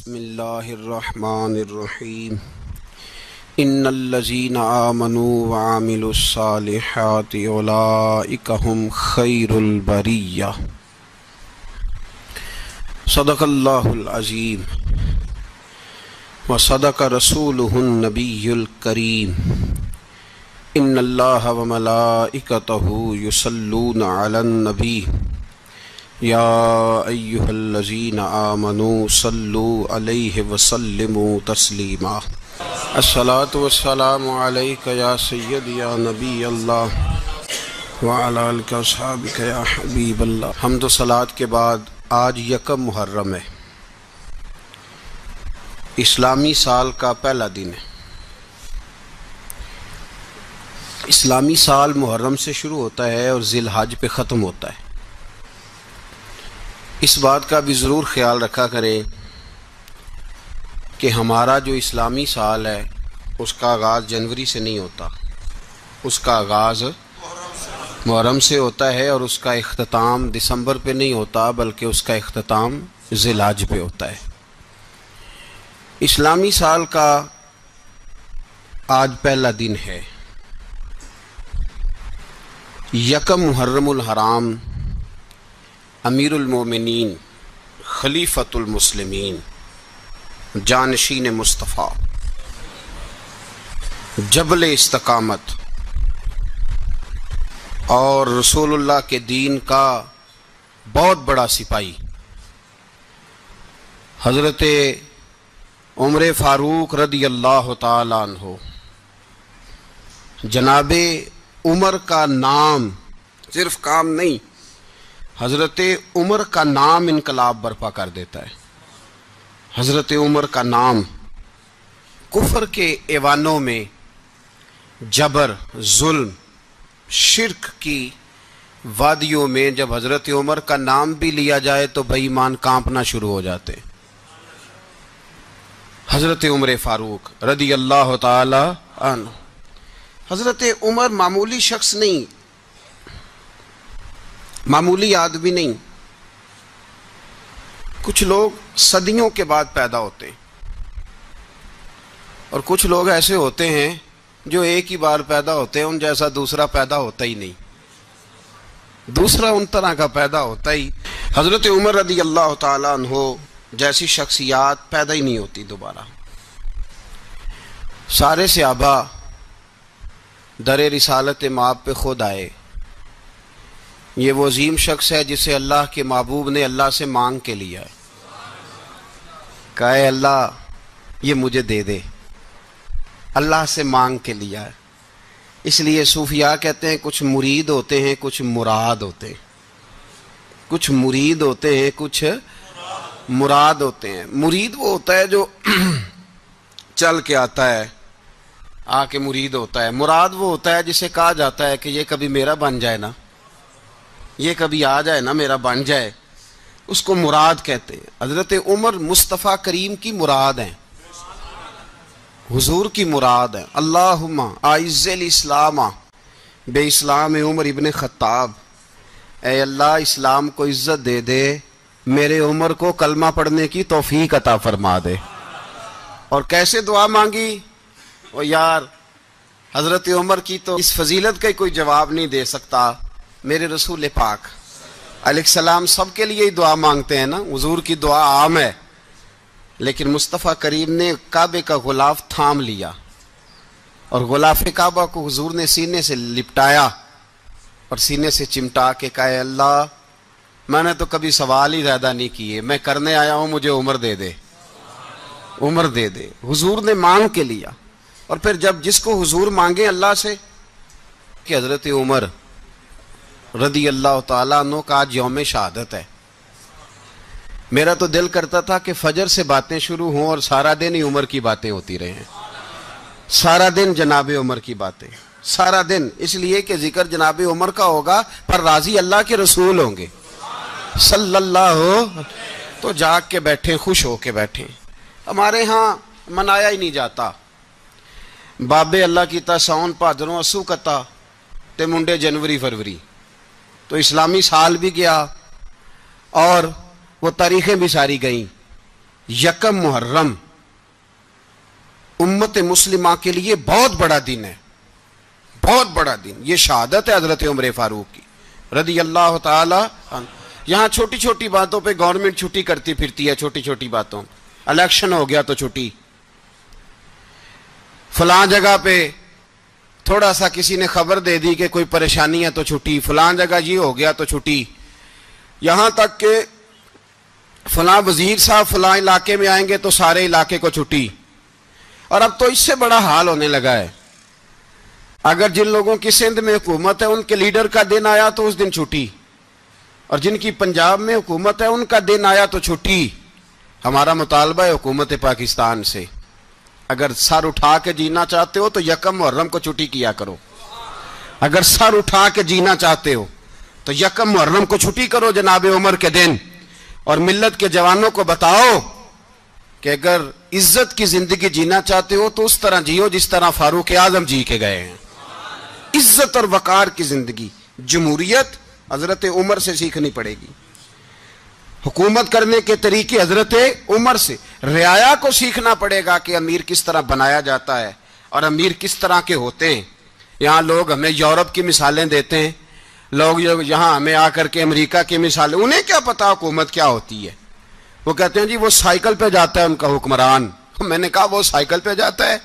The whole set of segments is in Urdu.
بسم اللہ الرحمن الرحیم ان الذین آمنوا وعملوا الصالحات اولئک هم خیر البریہ صدق اللہ العظیم وصدق رسولہ النبی الکریم ان اللہ وملائکتہ یصلون علی النبی یا ایہا الذین آمنوا صلوا علیہ وسلموا تسلیما الصلاۃ والسلام علیک یا سیدی یا نبی اللہ وعلی آلک واصحابک یا حبیب اللہ۔ حمد و صلوات کے بعد آج یکم محرم ہے، اسلامی سال کا پہلا دن ہے۔ اسلامی سال محرم سے شروع ہوتا ہے اور ذی الحج پہ ختم ہوتا ہے۔ اس بات کا بھی ضرور خیال رکھا کریں کہ ہمارا جو اسلامی سال ہے اس کا آغاز جنوری سے نہیں ہوتا، اس کا آغاز محرم سے ہوتا ہے اور اس کا اختتام دسمبر پہ نہیں ہوتا بلکہ اس کا اختتام ذی الحج پہ ہوتا ہے۔ اسلامی سال کا آج پہلا دن ہے، یکم محرم الحرام، امیر المومنین خلیفۃ المسلمین جانشین مصطفیٰ جبل استقامت اور رسول اللہ کے دین کا بہت بڑا سپاہی حضرت عمر فاروق رضی اللہ تعالی عنہ، جناب عمر کا نام صرف کام نہیں، حضرت عمر کا نام انقلاب برپا کر دیتا ہے۔ حضرت عمر کا نام کفر کے ایوانوں میں جبر، ظلم، شرک کی وادیوں میں جب حضرت عمر کا نام بھی لیا جائے تو بے ایمان کانپنا شروع ہو جاتے۔ حضرت عمر فاروق رضی اللہ تعالی عنہ، حضرت عمر معمولی شخص نہیں، معمولی آدمی نہیں۔ کچھ لوگ صدیوں کے بعد پیدا ہوتے ہیں اور کچھ لوگ ایسے ہوتے ہیں جو ایک ہی بار پیدا ہوتے ہیں، ان جیسا دوسرا پیدا ہوتا ہی نہیں، دوسرا ان طرح کا پیدا ہوتا ہی۔ حضرت عمر رضی اللہ تعالی عنہ جیسی شخصیات پیدا ہی نہیں ہوتی دوبارہ۔ سارے صحابہ در رسالت مآب پہ خود آئے۔ یہ وہ عظیم شخص ہے جسے اللہ کے محبوب نے اللہ سے مانگ کے لیا ہے، کہا اے اللہ یہ مجھے دے دے، اللہ سے مانگ کے لیا ہے۔ اس لیے صوفیاء کہتے ہیں کچھ مرید ہوتے ہیں کچھ مراد ہوتے ہیں، کچھ مرید ہوتے ہیں کچھ مراد ہوتے ہیں۔ مرید وہ ہوتا ہے جو چل کے آتا ہے، آ کے مرید ہوتا ہے۔ مراد وہ ہوتا ہے جسے کہا جاتا ہے کہ یہ کبھی میرا بن جائے نا، یہ کبھی آ جائے نا، میرا بن جائے، اس کو مراد کہتے ہیں۔ حضرت عمر مصطفیٰ کریم کی مراد ہیں، حضور کی مراد ہیں۔ اللہم اعز الاسلام بے اسلام عمر ابن خطاب، اے اللہ اسلام کو عزت دے دے، میرے عمر کو کلمہ پڑھنے کی توفیق عطا فرما دے۔ اور کیسے دعا مانگی؟ او یار حضرت عمر کی تو اس فضیلت کا کوئی جواب نہیں دے سکتا، میرے رسول پاک علیہ السلام سب کے لیے ہی دعا مانگتے ہیں نا، حضور کی دعا عام ہے، لیکن مصطفیٰ کریم نے کعبے کا غلاف تھام لیا اور غلاف کعبہ کو حضور نے سینے سے لپٹایا اور سینے سے چمٹا کے کہا اے اللہ میں نے تو کبھی سوال ہی زیادہ نہیں کیے، میں کرنے آیا ہوں، مجھے عمر دے دے، عمر دے دے۔ حضور نے مانگ کے لیا۔ اور پھر جب جس کو حضور مانگے اللہ سے، کہ حضرت عمر رضی اللہ تعالیٰ عنہ کا آج یوم شہادت ہے، میرا تو دل کرتا تھا کہ فجر سے باتیں شروع ہوں اور سارا دن ہی عمر کی باتیں ہوتی رہیں، سارا دن جناب عمر کی باتیں، سارا دن، اس لیے کہ ذکر جناب عمر کا ہوگا پر راضی اللہ کے رسول ہوں گے صلی اللہ، تو جاگ کے بیٹھیں، خوش ہو کے بیٹھیں۔ ہمارے ہاں منایا ہی نہیں جاتا، بابے اللہ کی تا سون بھادروں اسو کتا تے منڈے جنوری فروری، تو اسلامی سال بھی گیا اور وہ تاریخیں بھی ساری گئیں، یکم محرم امت مسلمہ کے لیے بہت بڑا دن ہے، بہت بڑا دن. یہ شہادت ہے حضرت عمر فاروق کی رضی اللہ تعالی عنہ. یہاں چھوٹی چھوٹی باتوں پہ گورنمنٹ چھٹی کرتی پھرتی ہے، چھوٹی چھوٹی باتوں. الیکشن ہو گیا تو چھٹی، فلاں جگہ پہ تھوڑا سا کسی نے خبر دے دی کہ کوئی پریشانی ہے تو چھٹی، فلاں جگہ یہ ہو گیا تو چھٹی، یہاں تک کہ فلاں وزیر صاحب فلاں علاقے میں آئیں گے تو سارے علاقے کو چھٹی. اور اب تو اس سے بڑا حال ہونے لگا ہے، اگر جن لوگوں کی سندھ میں حکومت ہے ان کے لیڈر کا دن آیا تو اس دن چھٹی، اور جن کی پنجاب میں حکومت ہے ان کا دن آیا تو چھٹی. ہمارا مطالبہ ہے حکومت پاکستان سے، اگر سر اٹھا کے جینا چاہتے ہو تو یکم محرم کو چھٹی کیا کرو. اگر سر اٹھا کے جینا چاہتے ہو تو یکم محرم کو چھٹی کرو جناب عمر کے دن. اور ملت کے جوانوں کو بتاؤ کہ اگر عزت کی زندگی جینا چاہتے ہو تو اس طرح جیو جس طرح فاروق اعظم جی کے گئے ہیں. عزت اور وقار کی زندگی. جمہوریت حضرت عمر سے سیکھنی پڑے گی، حکومت کرنے کے طریقے حضرت عمر سے. رعایا کو سیکھنا پڑے گا کہ امیر کس طرح بنایا جاتا ہے اور امیر کس طرح کے ہوتے ہیں. یہاں لوگ ہمیں یورپ کی مثالیں دیتے ہیں، لوگ یہاں ہمیں آ کر کے امریکہ کی مثالیں، انہیں کیا پتا حکومت کیا ہوتی ہے. وہ کہتے ہیں جی وہ سائیکل پہ جاتا ہے ان کا حکمران. میں نے کہا وہ سائیکل پہ جاتا ہے؟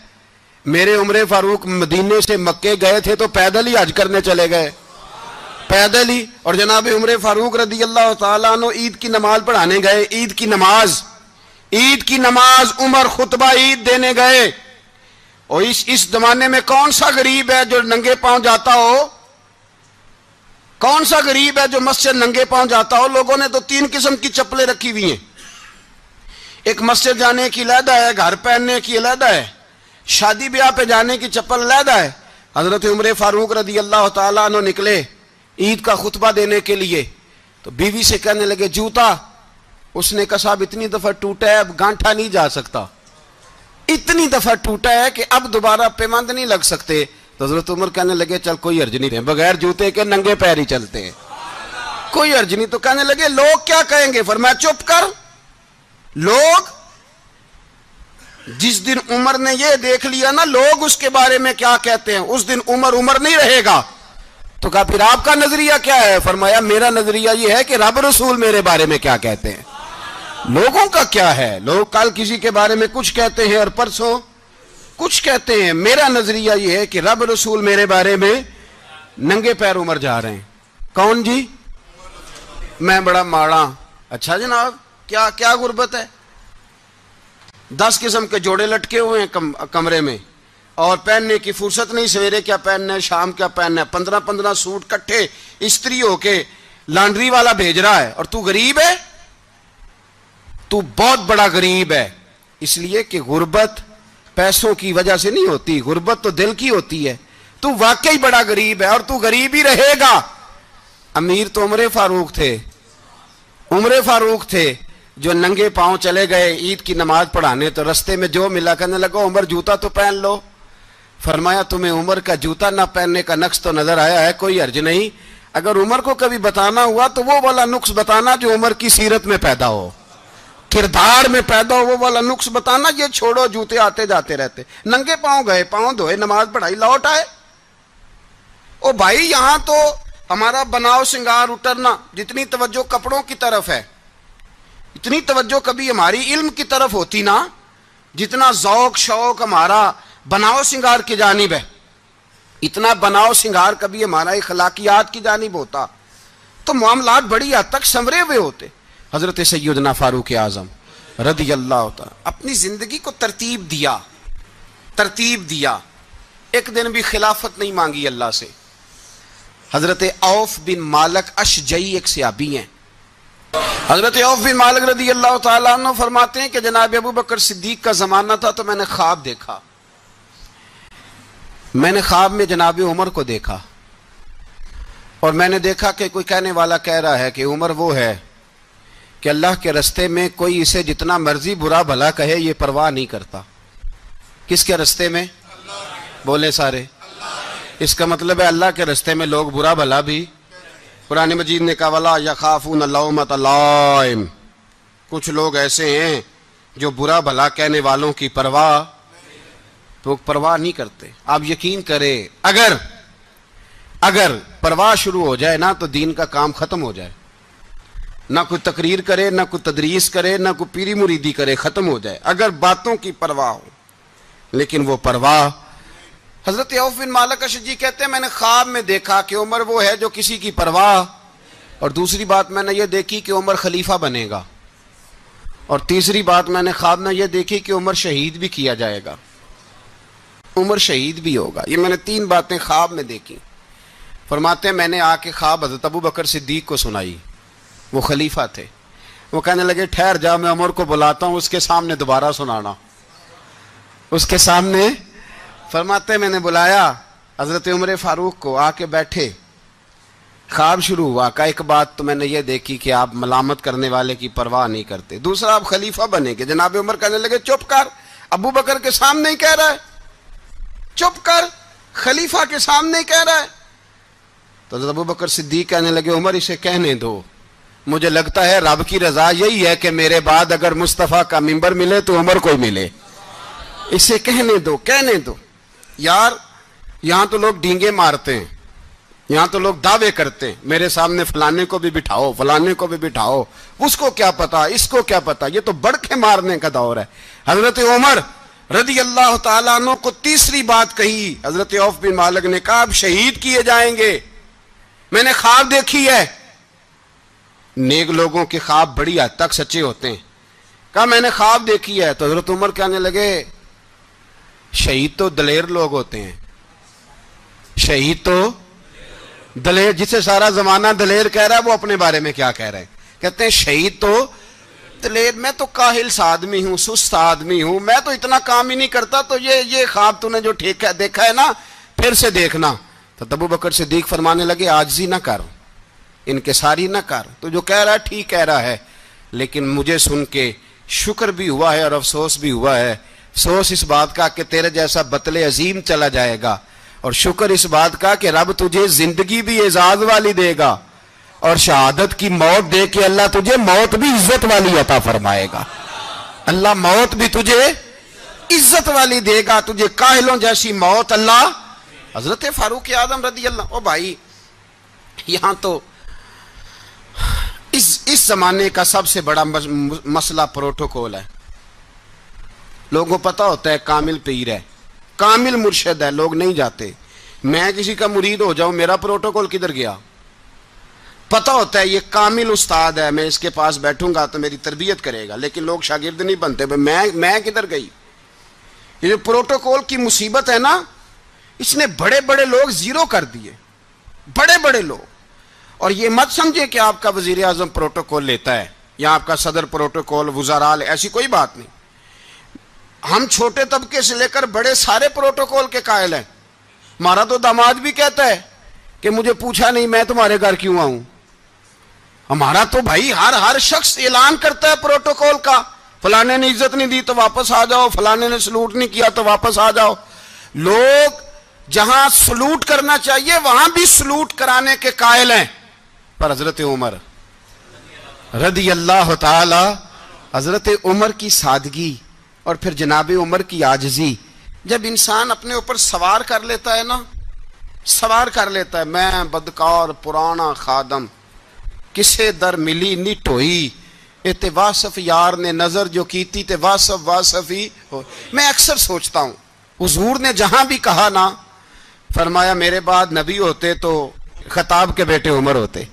میرے عمر فاروق مدینے سے مکے گئے تھے تو پیدل ہی حج کرنے چلے گئے، پیدل ہی. اور جناب عمر فاروق رضی اللہ تعالیٰ عنہ عید کی نماز پڑھانے گئے. عید کی نماز عمر خطبہ عید دینے گئے. اور اس زمانے میں کون سا غریب ہے جو ننگے پاؤں جاتا ہو؟ کون سا غریب ہے جو مسجد ننگے پاؤں جاتا ہو؟ لوگوں نے تو 3 قسم کی چپلیں رکھی ہوئی ہیں. ایک مسجد جانے کی علیحدہ ہے، گھر پہننے کی علیحدہ ہے، شادی بیاہ پہ جانے کی چپل علیحدہ ہے. حضرت عمر فاروق رضی اللہ تعالیٰ عنہ نکلے عید کا خطبہ دینے کے لیے تو بیوی سے کہنے لگے جوتا. اس نے کہا صاحب اتنی دفعہ ٹوٹا ہے اب گانٹھا نہیں جا سکتا، اتنی دفعہ ٹوٹا ہے کہ اب دوبارہ پیمند نہیں لگ سکتے. تو حضرت عمر کہنے لگے چل کوئی حرج نہیں، بغیر جوتے کے ننگے پیر ہی چلتے ہیں، کوئی حرج نہیں. تو کہنے لگے لوگ کیا کہیں گے؟ فرمایا چپ کر. لوگ جس دن عمر نے یہ دیکھ لیا نا لوگ اس کے بارے میں کیا کہتے ہیں، اس دن عمر نہیں رہے گا. تو کہا پھر آپ کا نظریہ کیا ہے؟ فرمایا میرا نظریہ یہ ہے کہ رب رسول میرے بارے میں کیا کہتے ہیں. لوگوں کا کیا ہے؟ لوگ کل کسی کے بارے میں کچھ کہتے ہیں اور پرسوں کچھ کہتے ہیں. میرا نظریہ یہ ہے کہ رب رسول میرے بارے میں ننگے پیر عمر جا رہے ہیں. کون جی؟ میں بڑا ماڑا. اچھا جناب کیا غربت ہے؟ 10 قسم کے جوڑے لٹکے ہوئے ہیں کمرے میں اور پہننے کی فرصت نہیں. سویرے کیا پہننا ہے، شام کیا پہننا ہے، 15 سوٹ کٹھے استری ہو کے لانڈری والا بھیج رہا ہے. اور تو غریب ہے، تو بہت بڑا غریب ہے. اس لیے کہ غربت پیسوں کی وجہ سے نہیں ہوتی، غربت تو دل کی ہوتی ہے. تو واقعی بڑا غریب ہے اور تو غریب ہی رہے گا. امیر تو عمر فاروق تھے جو ننگے پاؤں چلے گئے عید کی نماز پڑھانے. تو رستے میں جو ملا کہنے لگا عمر جوتا تو پہن لو. فرمایا تمہیں عمر کا جوتا نہ پہننے کا نقص تو نظر آیا ہے، کوئی حرج نہیں. اگر عمر کو کبھی بتانا ہوا تو وہ والا نقص بتانا جو عمر کی سیرت میں پیدا ہو، کردار میں پیدا ہو، وہ والا نقص بتانا. یہ چھوڑو جوتے آتے جاتے رہتے. ننگے پاؤں گئے، پاؤں دھوئے، نماز پڑھائی، لوٹ آئے. او بھائی یہاں تو ہمارا بناؤ سنگار اترنا، جتنی توجہ کپڑوں کی طرف ہے اتنی توجہ کبھی ہماری علم کی طرف ہوتی نا، جتنا ذوق شوق ہمارا بناؤ سنگار کی جانب ہے، اتنا بناؤ سنگار کبھی ہمارا اخلاقیات کی جانب ہوتا تو معاملات بڑی حد تک سنورے ہوئے ہوتے. حضرت سیدنا فاروق اعظم رضی اللہ تعالی اپنی زندگی کو ترتیب دیا. ایک دن بھی خلافت نہیں مانگی اللہ سے. حضرت عوف بن مالک اشجعی ایک صحابی ہیں. حضرت عوف بن مالک رضی اللہ تعالیٰ عنہ فرماتے ہیں کہ جناب ابو بکر صدیق کا زمانہ تھا تو میں نے خواب دیکھا. میں نے خواب میں جناب عمر کو دیکھا اور میں نے دیکھا کہ کوئی کہنے والا کہہ رہا ہے کہ عمر وہ ہے کہ اللہ کے رستے میں کوئی اسے جتنا مرضی برا بھلا کہے یہ پرواہ نہیں کرتا. کس کے رستے میں؟ بولے سارے. اس کا مطلب ہے اللہ کے رستے میں لوگ برا بھلا بھی. قرآن مجید نے کہا وَلَا يَخَافُونَ لَوْمَةَ لَائِمٍ. کچھ لوگ ایسے ہیں جو برا بھلا کہنے والوں کی پرواہ تو پرواہ نہیں کرتے. آپ یقین کریں اگر پرواہ شروع ہو جائے نا تو دین کا کام ختم ہو جائے. نہ کوئی تقریر کرے، نہ کوئی تدریس کرے، نہ کوئی پیری مریدی کرے، ختم ہو جائے اگر باتوں کی پرواہ ہو. لیکن وہ پرواہ، حضرت عوف بن مالک اشجعی کہتے ہیں میں نے خواب میں دیکھا کہ عمر وہ ہے جو کسی کی پرواہ، اور دوسری بات میں نے یہ دیکھی کہ عمر خلیفہ بنے گا، اور تیسری بات میں نے خواب میں یہ دیکھی کہ عمر شہید بھی کیا جائے گا، عمر شہید بھی ہوگا. یہ میں نے 3 باتیں خواب میں دیکھی. فرماتے ہیں میں نے آ کے خواب حضرت ابو بکر صدیق کو سنائی، وہ خلیفہ تھے. وہ کہنے لگے ٹھہر جا، میں عمر کو بلاتا ہوں، اس کے سامنے دوبارہ سنانا. اس کے سامنے فرماتے ہیں میں نے بلایا حضرت عمر فاروق کو، آ کے بیٹھے. خواب شروع ہوا کہ ایک بات تو میں نے یہ دیکھی کہ آپ ملامت کرنے والے کی پرواہ نہیں کرتے، دوسرا آپ خلیفہ بنے گے. جناب عمر کہنے لگے چپ کر، ابو بکر کے سامنے ہی کہہ رہا ہے، چپ کر، خلیفہ کے سامنے ہی کہہ رہا ہے. تو حضرت ابو بکر صدیق کہنے لگے عمر اسے کہنے دو، مجھے لگتا ہے رب کی رضا یہی ہے کہ میرے بعد اگر مصطفیٰ کا منبر ملے تو عمر کو ملے، اسے کہنے دو کہنے دو. یار یہاں تو لوگ ڈینگے مارتے ہیں، یہاں تو لوگ دعوے کرتے ہیں میرے سامنے فلانے کو بھی بٹھاؤ، فلانے کو بھی بٹھاؤ، اس کو کیا پتا، اس کو کیا پتا. یہ تو بڑکے مارنے کا دور ہے. حضرت عمر رضی اللہ تعالیٰ عنہ کو تیسری بات کہی. حضرت عوف بن مالک نے کہا آپ شہید کیے جائیں گے، میں نے خواب دیکھی ہے. نیک لوگوں کے خواب بڑی حد تک سچے ہوتے ہیں. کہا میں نے خواب دیکھی ہے. تو حضرت عمر کہنے لگے شہید تو دلیر لوگ ہوتے ہیں، شہید تو دلیر، جسے سارا زمانہ دلیر کہہ رہا ہے وہ اپنے بارے میں کیا کہہ رہے ہیں؟ کہتے ہیں شہید تو دلیر. میں تو کاہل سا آدمی ہوں، سست آدمی ہوں، میں تو اتنا کام ہی نہیں کرتا. تو یہ خواب تو نے جو دیکھا ہے نا پھر سے دیکھنا. تو ابو بکر صدیق فرمانے لگے عاجزی نہ کر، انکساری نہ کر، تو جو کہہ رہا ہے ٹھیک کہہ رہا ہے، لیکن مجھے سن کے شکر بھی ہوا ہے اور افسوس بھی ہوا ہے. افسوس اس بات کا کہ تیرے جیسا بطل عظیم چلا جائے گا، اور شکر اس بات کا کہ رب تجھے زندگی بھی اعزاز والی دے گا، اور شہادت کی موت دے کے اللہ تجھے موت بھی عزت والی عطا فرمائے گا. اللہ موت بھی تجھے عزت والی دے گا، تجھے کاہلوں جیسی موت اللہ. حضرت فاروق اعظم رضی اللہ، او بھائی یہاں تو اس زمانے کا سب سے بڑا مسئلہ پروٹوکول ہے. لوگوں کو پتا ہوتا ہے کامل پیر ہے، کامل مرشد ہے، لوگ نہیں جاتے. میں کسی کا مرید ہو جاؤں میرا پروٹوکول کدھر گیا؟ پتا ہوتا ہے یہ کامل استاد ہے، میں اس کے پاس بیٹھوں گا تو میری تربیت کرے گا، لیکن لوگ شاگرد نہیں بنتے. میں کدھر گئی؟ یہ جو پروٹوکول کی مصیبت ہے نا، اس نے بڑے بڑے لوگ زیرو کر دیے، بڑے بڑے لوگ. اور یہ مت سمجھے کہ آپ کا وزیر اعظم پروٹوکول لیتا ہے یا آپ کا صدر پروٹوکول، وزراء، ایسی کوئی بات نہیں. ہم چھوٹے طبقے سے لے کر بڑے سارے پروٹوکول کے قائل ہیں. ہمارا تو داماد بھی کہتا ہے کہ مجھے پوچھا نہیں میں تمہارے گھر کیوں آؤں. ہمارا تو بھائی ہر شخص اعلان کرتا ہے پروٹوکول کا، فلانے نے عزت نہیں دی تو واپس آ جاؤ، فلانے نے سلوٹ نہیں کیا تو واپس آ جاؤ. لوگ جہاں سلوٹ کرنا چاہیے وہاں بھی سلوٹ کرانے کے قائل ہیں. پر حضرت عمر رضی اللہ تعالی، حضرت عمر کی سادگی اور پھر جناب عمر کی عاجزی، جب انسان اپنے اوپر سوار کر لیتا ہے نا، سوار کر لیتا ہے، میں بدکار پرانا خادم، کسے در ملی نٹ ہوئی، تے واصف یار نے نظر جو کیتی تے واصف ہی ہو. میں اکثر سوچتا ہوں حضور نے جہاں بھی کہا نا، فرمایا میرے بعد نبی ہوتے تو خطاب کے بیٹے عمر ہوتے.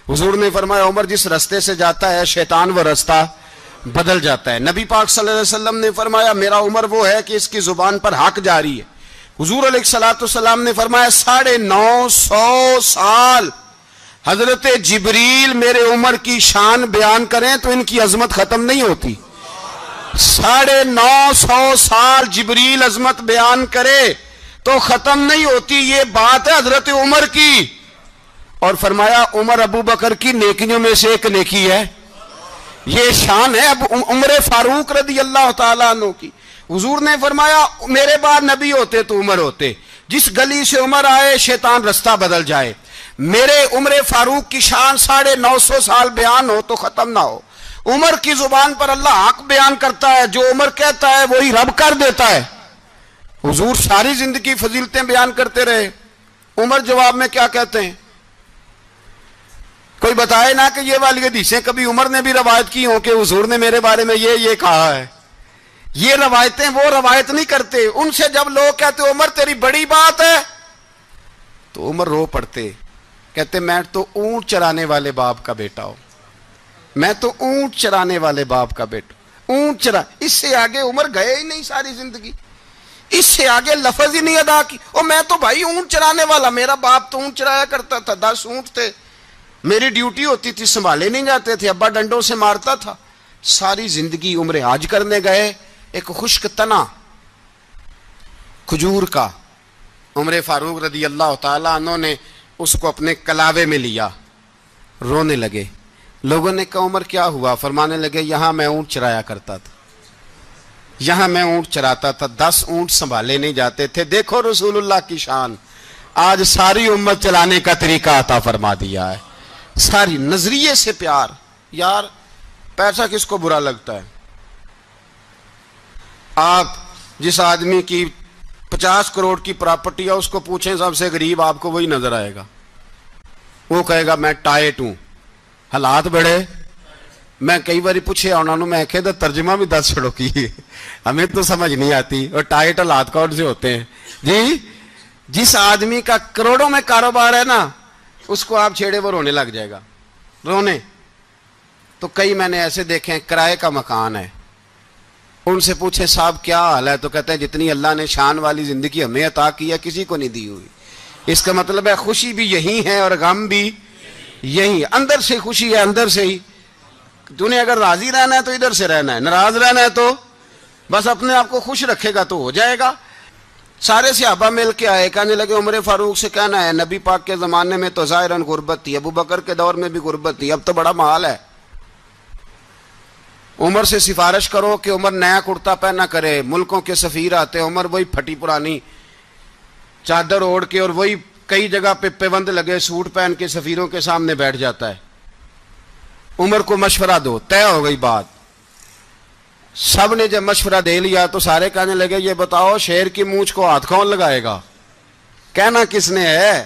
حضور نے فرمایا عمر جس رستے سے جاتا ہے شیطان وہ رستہ بدل جاتا ہے. نبی پاک صلی اللہ علیہ وسلم نے فرمایا میرا عمر وہ ہے کہ اس کی زبان پر حق جاری ہے. حضور علیہ الصلوۃ والسلام نے فرمایا 950 سال حضرت جبریل میرے عمر کی شان بیان کریں تو ان کی عظمت ختم نہیں ہوتی. 950 سال جبریل عظمت بیان کرے تو ختم نہیں ہوتی. یہ بات ہے حضرت عمر کی. اور فرمایا عمر ابو بکر کی نیکیوں میں سے ایک نیکی ہے. یہ شان ہے اب عمر فاروق رضی اللہ تعالیٰ عنہ کی. حضور نے فرمایا میرے بعد نبی ہوتے تو عمر ہوتے، جس گلی سے عمر آئے شیطان رستہ بدل جائے. میرے عمر فاروق کی شان 950 سال بیان ہو تو ختم نہ ہو. عمر کی زبان پر اللہ حق بیان کرتا ہے، جو عمر کہتا ہے وہی رب کر دیتا ہے۔ حضور ساری زندگی فضیلتیں بیان کرتے رہے، عمر جواب میں کیا کہتے ہیں؟ کوئی بتائے نا کہ یہ والی حدیثیں کبھی عمر نے بھی روایت کی ہوں کہ حضور نے میرے بارے میں یہ کہا ہے۔ یہ روایتیں وہ روایت نہیں کرتے، ان سے جب لوگ کہتے عمر تیری بڑی بات ہے تو عمر رو پڑتے، کہتے میں تو اونٹ چرانے والے باپ کا بیٹا ہوں، میں تو اونٹ چرانے والے باپ کا بیٹا، اونٹ چرا۔ اس سے آگے عمر گئے ہی نہیں ساری زندگی، اس سے آگے لفظ ہی نہیں ادا کی۔ اور میں تو بھائی اونٹ چرانے والا، میرا باپ تو اونٹ چرایا کرتا تھا، 10 اونٹ تھے، میری ڈیوٹی ہوتی تھی، سنبھالے نہیں جاتے تھے، ابا ڈنڈوں سے مارتا تھا۔ ساری زندگی عمر حج کرنے گئے، ایک خشک تنا کھجور کا عمر فاروق رضی اللہ تعالیٰ عنہ نے اس کو اپنے کلاوے میں لیا، رونے لگے۔ لوگوں نے کہا عمر کیا ہوا؟ فرمانے لگے یہاں میں اونٹ چرایا کرتا تھا، یہاں میں اونٹ چراتا تھا، 10 اونٹ سنبھالے نہیں جاتے تھے۔ دیکھو رسول اللہ کی شان، آج ساری امت چلانے کا طریقہ عطا فرما دیا ہے، ساری نظریے سے پیار۔ یار پیسہ کس کو برا لگتا ہے؟ آپ جس آدمی کی 50 کروڑ کی پراپرٹی ہے اس کو پوچھیں سب سے غریب، آپ کو وہی نظر آئے گا، وہ کہے گا میں ٹائٹ ہوں، حالات بڑے۔ میں کئی باری پوچھے انہوں نے، میں کہتا ترجمہ بھی 10 چھڑوں کی، ہمیں تو سمجھ نہیں آتی، اور ٹائٹ حالات کون سے ہوتے ہیں جی؟ جس آدمی کا کروڑوں میں کاروبار ہے نا، اس کو آپ چھیڑے وہ رونے لگ جائے گا، رونے۔ تو کئی میں نے ایسے دیکھے ہیں کرائے کا مکان ہے، ان سے پوچھے صاحب کیا حال ہے، تو کہتے ہیں جتنی اللہ نے شان والی زندگی ہمیں عطا کی ہے کسی کو نہیں دی ہوئی۔ اس کا مطلب ہے خوشی بھی یہی ہے اور غم بھی یہی، اندر سے خوشی ہے، اندر سے ہی۔ تو نے اگر راضی رہنا ہے تو ادھر سے رہنا ہے، ناراض رہنا ہے تو بس اپنے آپ کو خوش رکھے گا تو ہو جائے گا۔ سارے صحابہ مل کے آئے، کہنے لگے عمر فاروق سے کہنا ہے نبی پاک کے زمانے میں تو ظاہراً غربت تھی، ابو بکر کے دور میں بھی غربت تھی، اب تو بڑا محال ہے، عمر سے سفارش کرو کہ عمر نیا کرتا پہنا کرے۔ ملکوں کے سفیر آتے ہیں، عمر وہی پھٹی پرانی چادر اوڑھ کے اور وہی کئی جگہ پہ پیوند لگے سوٹ پہن کے سفیروں کے سامنے بیٹھ جاتا ہے۔ عمر کو مشورہ دو، طے ہو گئی بات۔ سب نے جب مشورہ دے لیا تو سارے کہنے لگے یہ بتاؤ شیر کی مونچھ کو ہاتھ کون لگائے گا؟ کہنا کس نے ہے؟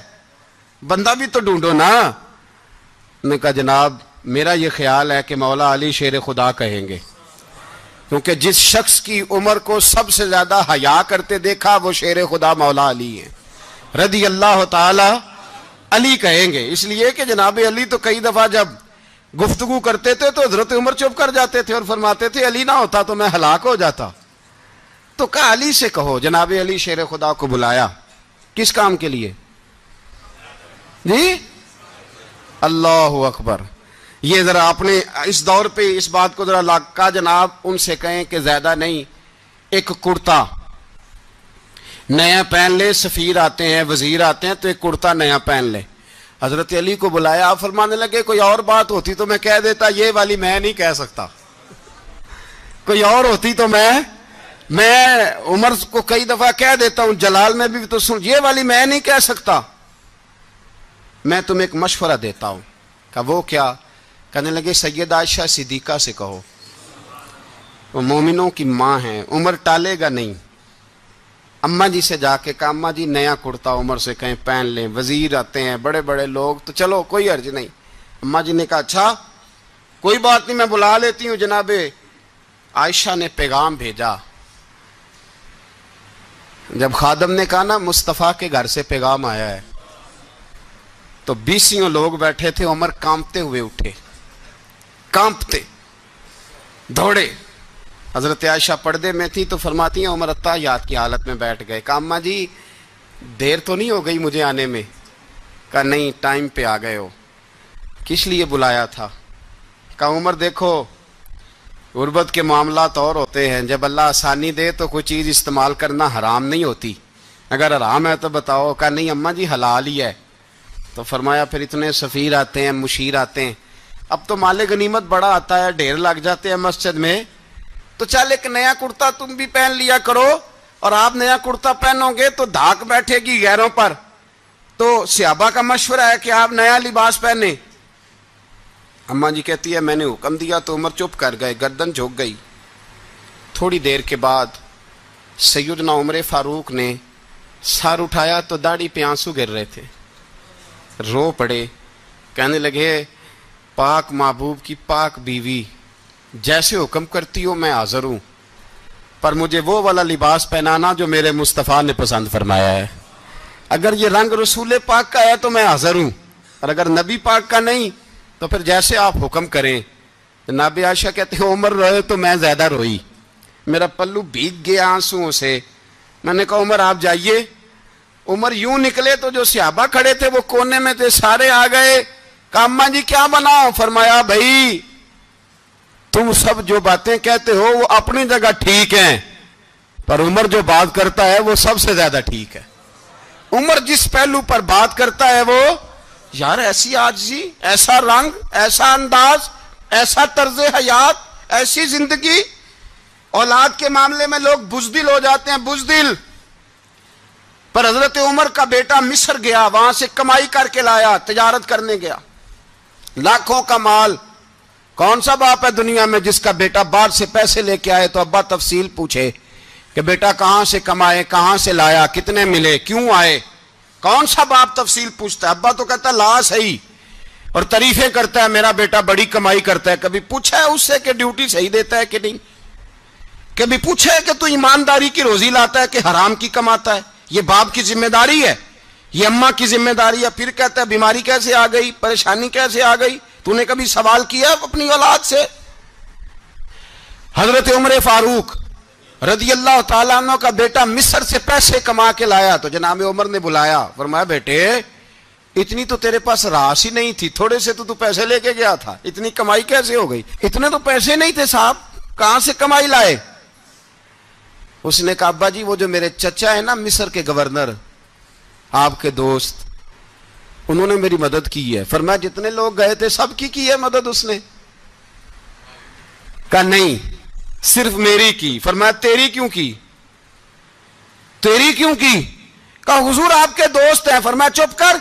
بندہ بھی تو ڈھونڈو نا۔ نے کہا جناب میرا یہ خیال ہے کہ مولا علی شیر خدا کہیں گے، کیونکہ جس شخص کی عمر کو سب سے زیادہ حیا کرتے دیکھا وہ شیر خدا مولا علی ہیں رضی اللہ تعالی علی کہیں گے۔ اس لیے کہ جناب علی تو کئی دفعہ جب گفتگو کرتے تھے تو حضرت عمر چپ کر جاتے تھے اور فرماتے تھے علی نہ ہوتا تو میں ہلاک ہو جاتا۔ تو کہا علی سے کہو۔ جناب علی شیر خدا کو بلایا، کس کام کے لیے جی؟ اللہ اکبر۔ یہ ذرا آپ نے اس دور پہ اس بات کو ذرا لاکا جناب ان سے کہیں کہ زیادہ نہیں، ایک کرتا نیا پہن لے، سفیر آتے ہیں وزیر آتے ہیں تو ایک کرتا نیا پہن لے۔ حضرت علی کو بلایا، آپ فرمانے لگے کوئی اور بات ہوتی تو میں کہہ دیتا، یہ والی میں نہیں کہہ سکتا، کوئی اور ہوتی تو میں عمر کو کئی دفعہ کہہ دیتا ہوں، جلال میں بھی تو سن، یہ والی میں نہیں کہہ سکتا، میں تمہیں ایک مشورہ دیتا ہوں۔ کہا وہ کیا؟ کہنے لگے سید عائشہ صدیقہ سے کہو، وہ مومنوں کی ماں ہیں، عمر ٹالے گا نہیں۔ اماں جی سے جا کے کہا اماں جی نیا کرتا عمر سے کہیں پہن لیں، وزیر آتے ہیں بڑے بڑے لوگ تو چلو کوئی حرج نہیں۔ اماں جی نے کہا اچھا کوئی بات نہیں میں بلا لیتی ہوں۔ جناب عائشہ نے پیغام بھیجا، جب خادم نے کہا نا مصطفیٰ کے گھر سے پیغام آیا ہے تو 20 لوگ بیٹھے تھے، عمر کانپتے ہوئے اٹھے، کانپتے دوڑے۔ حضرت عائشہ پردے میں تھی تو فرماتی ہیں عمر اتحیات کی حالت میں بیٹھ گئے۔ کہا اماں جی دیر تو نہیں ہو گئی مجھے آنے میں؟ کہا نہیں ٹائم پہ آ گئے ہو۔ کس لیے بلایا تھا؟ کہا عمر دیکھو غربت کے معاملات اور ہوتے ہیں، جب اللہ آسانی دے تو کوئی چیز استعمال کرنا حرام نہیں ہوتی، اگر حرام ہے تو بتاؤ۔ کہا نہیں اماں جی حلال ہی ہے۔ تو فرمایا پھر اتنے سفیر آتے ہیں مشیر آتے ہیں، اب تو مال غنیمت بڑا آتا ہے، ڈھیر لگ جاتے ہیں مسجد میں، تو چل ایک نیا کرتا تم بھی پہن لیا کرو، اور آپ نیا کرتا پہنو گے تو دھاک بیٹھے گی غیروں پر، تو صحابہ کا مشورہ ہے کہ آپ نیا لباس پہنے۔ اماں جی کہتی ہے میں نے حکم دیا تو عمر چپ کر گئے، گردن جھک گئی۔ تھوڑی دیر کے بعد سیدنا عمر فاروق نے سر اٹھایا تو داڑھی پہ آنسو گر رہے تھے، رو پڑے، کہنے لگے پاک محبوب کی پاک بیوی، جیسے حکم کرتی ہو میں حاضر ہوں، پر مجھے وہ والا لباس پہنانا جو میرے مصطفیٰ نے پسند فرمایا ہے۔ اگر یہ رنگ رسول پاک کا ہے تو میں حاضر ہوں، اور اگر نبی پاک کا نہیں تو پھر جیسے آپ حکم کریں۔ جناب عائشہ کہتے ہیں عمر روئے تو میں زیادہ روئی، میرا پلو بھیگ گیا آنسوؤں سے۔ میں نے کہا عمر آپ جائیے۔ عمر یوں نکلے تو جو صحابہ کھڑے تھے وہ کونے میں تھے، سارے آ گئے۔ کہا اماں جی کیا بناؤ؟ فرمایا بھائی تم سب جو باتیں کہتے ہو وہ اپنی جگہ ٹھیک ہیں، پر عمر جو بات کرتا ہے وہ سب سے زیادہ ٹھیک ہے۔ عمر جس پہلو پر بات کرتا ہے وہ، یار ایسی عاجزی، ایسا رنگ، ایسا انداز، ایسا طرز حیات، ایسی زندگی۔ اولاد کے معاملے میں لوگ بزدل ہو جاتے ہیں، بزدل، پر حضرت عمر کا بیٹا مصر گیا، وہاں سے کمائی کر کے لایا، تجارت کرنے گیا، لاکھوں کا مال۔ کون سا باپ ہے دنیا میں جس کا بیٹا باہر سے پیسے لے کے آئے تو ابا تفصیل پوچھے کہ بیٹا کہاں سے کمائے، کہاں سے لایا، کتنے ملے، کیوں آئے؟ کون سا باپ تفصیل پوچھتا ہے؟ ابا تو کہتا ہے لا صحیح، اور تعریفیں کرتا ہے میرا بیٹا بڑی کمائی کرتا ہے۔ کبھی پوچھا ہے اس سے کہ ڈیوٹی صحیح دیتا ہے کہ نہیں؟ کبھی پوچھا ہے کہ تو ایمانداری کی روزی لاتا ہے کہ حرام کی کماتا ہے؟ یہ باپ کی ذمہ داری ہے، یہ اماں کی ذمہ داری ہے۔ پھر کہتا ہے بیماری کیسے آ گئی، پریشانی کیسے آ گئی؟ تو نے کبھی سوال کیا اپنی اولاد سے؟ حضرت عمر فاروق رضی اللہ تعالیٰ عنہ کا بیٹا مصر سے پیسے کما کے لایا تو جناب عمر نے بلایا، فرمایا بیٹے اتنی تو تیرے پاس راس ہی نہیں تھی، تھوڑے سے تو پیسے لے کے گیا تھا، اتنی کمائی کیسے ہو گئی؟ اتنے تو پیسے نہیں تھے صاحب، کہاں سے کمائی لائے؟ اس نے کہا ابا جی وہ جو میرے چچا ہے نا مصر کے گورنر، آپ کے دوست، انہوں نے میری مدد کی ہے۔ فرمایا جتنے لوگ گئے تھے سب کی ہے مدد اس نے؟ کہا نہیں صرف میری کی۔ فرمایا تیری کیوں کی؟ تیری کیوں کی؟ کہا حضور آپ کے دوست ہیں۔ فرمایا چپ کر،